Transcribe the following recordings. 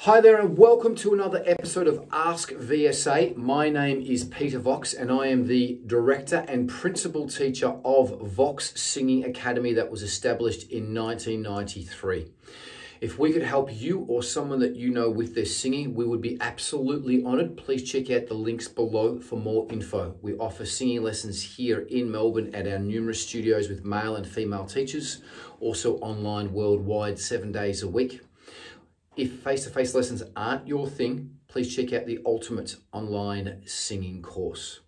Hi there and welcome to another episode of Ask VSA. My name is Peter Vox and I am the director and principal teacher of Vox Singing Academy that was established in 1993. If we could help you or someone that you know with their singing, we would be absolutely honored. Please check out the links below for more info. We offer singing lessons here in Melbourne at our numerous studios with male and female teachers, also online worldwide 7 days a week. If face-to-face lessons aren't your thing, please check out the Ultimate Online Singing Course.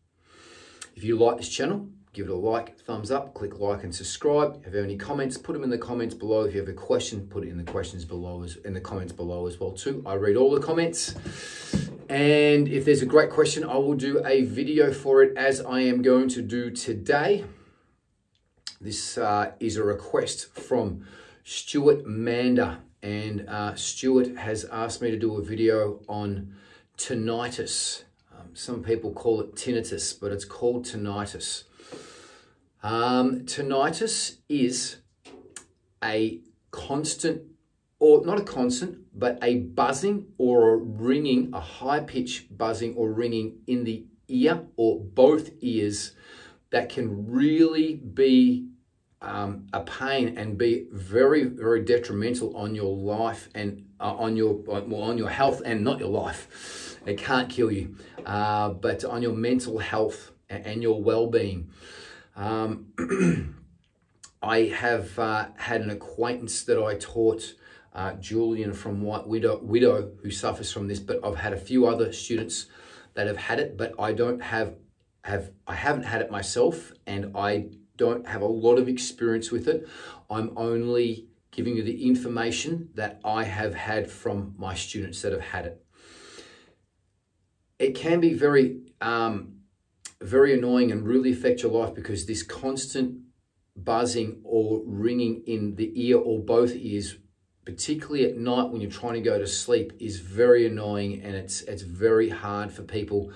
If you like this channel, give it a like, thumbs up, click like and subscribe. If you have any comments, put them in the comments below. If you have a question, put it in the comments below as well too. I read all the comments. And if there's a great question, I will do a video for it as I am going to do today. This is a request from Stewart Mander. And Stewart has asked me to do a video on tinnitus. Some people call it tinnitus, but it's called tinnitus. Tinnitus is a constant, or not a constant, but a buzzing or a ringing, a high-pitched buzzing or ringing in the ear or both ears that can really be a pain and be very, very detrimental on your life and on your health, and not your life. It can't kill you, but on your mental health and your well-being. I have had an acquaintance that I taught, Julian from White Widow, who suffers from this, but I've had a few other students that have had it, but I haven't had it myself, and I don't have a lot of experience with it. I'm only giving you the information that I have had from my students that have had it. It can be very, very annoying and really affect your life, because this constant buzzing or ringing in the ear or both ears, particularly at night when you're trying to go to sleep, is very annoying, and it's very hard for people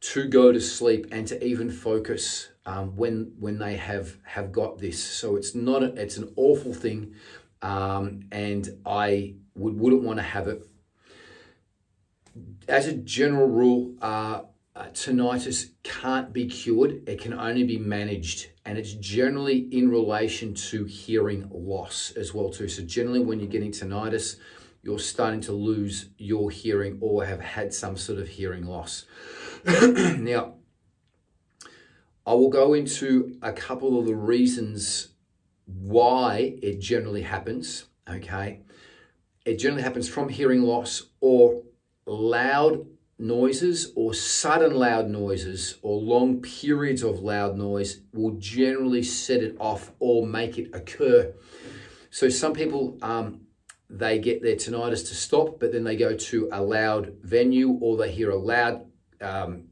to go to sleep and to even focus when they have got this. So it's an awful thing, and I wouldn't want to have it. As a general rule, tinnitus can't be cured. It can only be managed, and it's generally in relation to hearing loss as well too. So generally when you're getting tinnitus, you're starting to lose your hearing or have had some sort of hearing loss. Now, I will go into a couple of the reasons why it generally happens, okay? It generally happens from hearing loss or loud noises, or sudden loud noises, or long periods of loud noise will generally set it off or make it occur. So some people, they get their tinnitus to stop, but then they go to a loud venue, or they hear a loud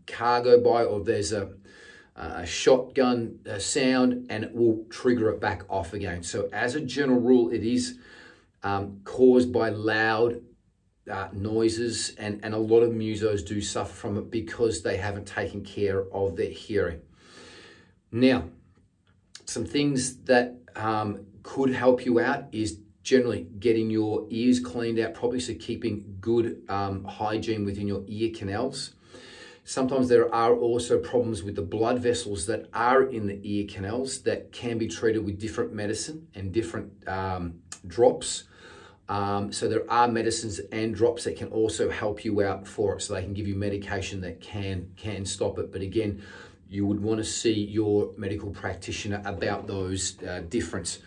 car go by, or there's a shotgun sound, and it will trigger it back off again. So as a general rule, it is caused by loud noises, and a lot of musos do suffer from it because they haven't taken care of their hearing. Now, some things that could help you out is generally getting your ears cleaned out properly, so keeping good hygiene within your ear canals. Sometimes there are also problems with the blood vessels that are in the ear canals that can be treated with different medicine and different drops. So there are medicines and drops that can also help you out for it. So they can give you medication that can stop it. But again, you would want to see your medical practitioner about those different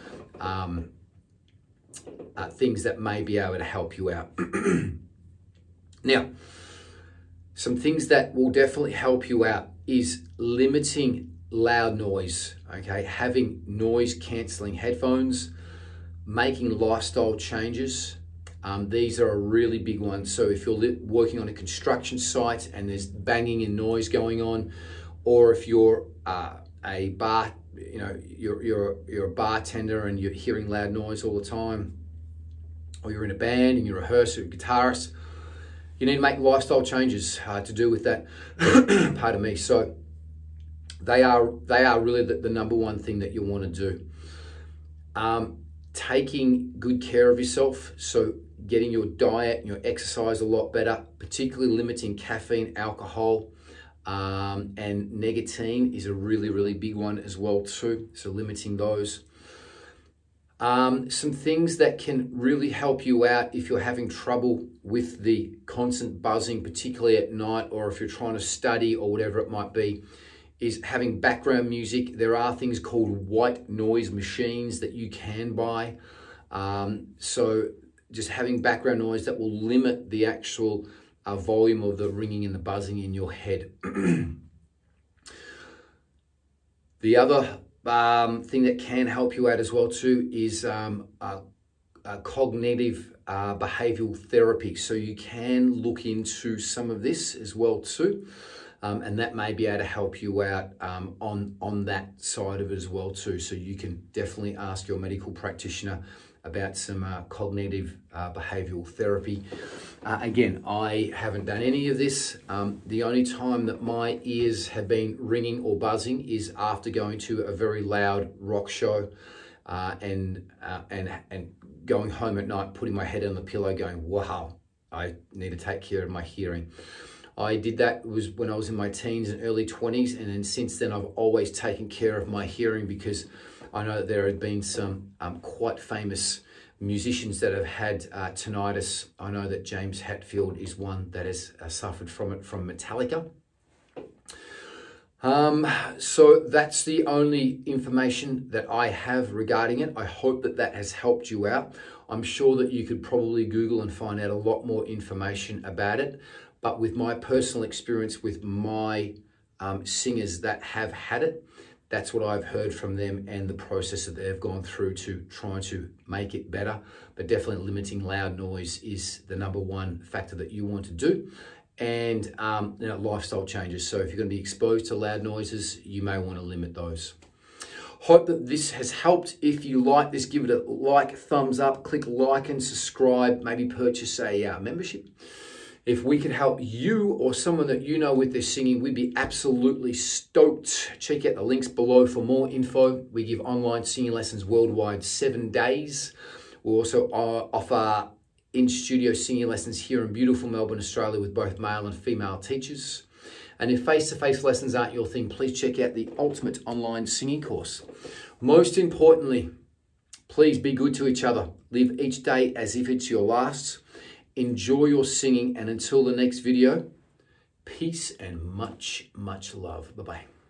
things that may be able to help you out. Now, some things that will definitely help you out is limiting loud noise, okay? Having noise cancelling headphones, making lifestyle changes. These are a really big one. So if you're working on a construction site and there's banging and noise going on, or if you're a bar, you're a bartender and you're hearing loud noise all the time, or you're in a band and you're a rehearser, a guitarist, you need to make lifestyle changes to do with that. Pardon me. So they are really the number one thing that you want to do. Taking good care of yourself. So getting your diet and your exercise a lot better, particularly limiting caffeine, alcohol, and nicotine is a really, really big one as well too. So limiting those. Some things that can really help you out if you're having trouble with the constant buzzing, particularly at night, or if you're trying to study or whatever it might be, is having background music. There are things called white noise machines that you can buy. So just having background noise that will limit the actual volume of the ringing and the buzzing in your head. The other thing that can help you out as well too is cognitive behavioral therapy. So you can look into some of this as well too. And that may be able to help you out on that side of it as well too. So you can definitely ask your medical practitioner about some cognitive behavioral therapy. Again, I haven't done any of this. The only time that my ears have been ringing or buzzing is after going to a very loud rock show and going home at night, putting my head on the pillow going, wow, I need to take care of my hearing. I did that was when I was in my teens and early 20s, and then since then I've always taken care of my hearing, because I know that there have been some quite famous musicians that have had tinnitus. I know that James Hetfield is one that has suffered from it, from Metallica. So that's the only information that I have regarding it. I hope that that has helped you out. I'm sure that you could probably Google and find out a lot more information about it. But with my personal experience with my singers that have had it, that's what I've heard from them and the process that they've gone through to try to make it better. But definitely limiting loud noise is the #1 factor that you want to do. And you know, lifestyle changes. So if you're going to be exposed to loud noises, you may want to limit those. Hope that this has helped. If you like this, give it a like, thumbs up, click like and subscribe, maybe purchase a membership. If we can help you or someone that you know with their singing, we'd be absolutely stoked. Check out the links below for more info. We give online singing lessons worldwide 7 days. We also offer in-studio singing lessons here in beautiful Melbourne, Australia, with both male and female teachers. And if face-to-face lessons aren't your thing, please check out the Ultimate Online Singing Course. Most importantly, please be good to each other. Live each day as if it's your last. Enjoy your singing, and until the next video, peace and much, much love. Bye-bye.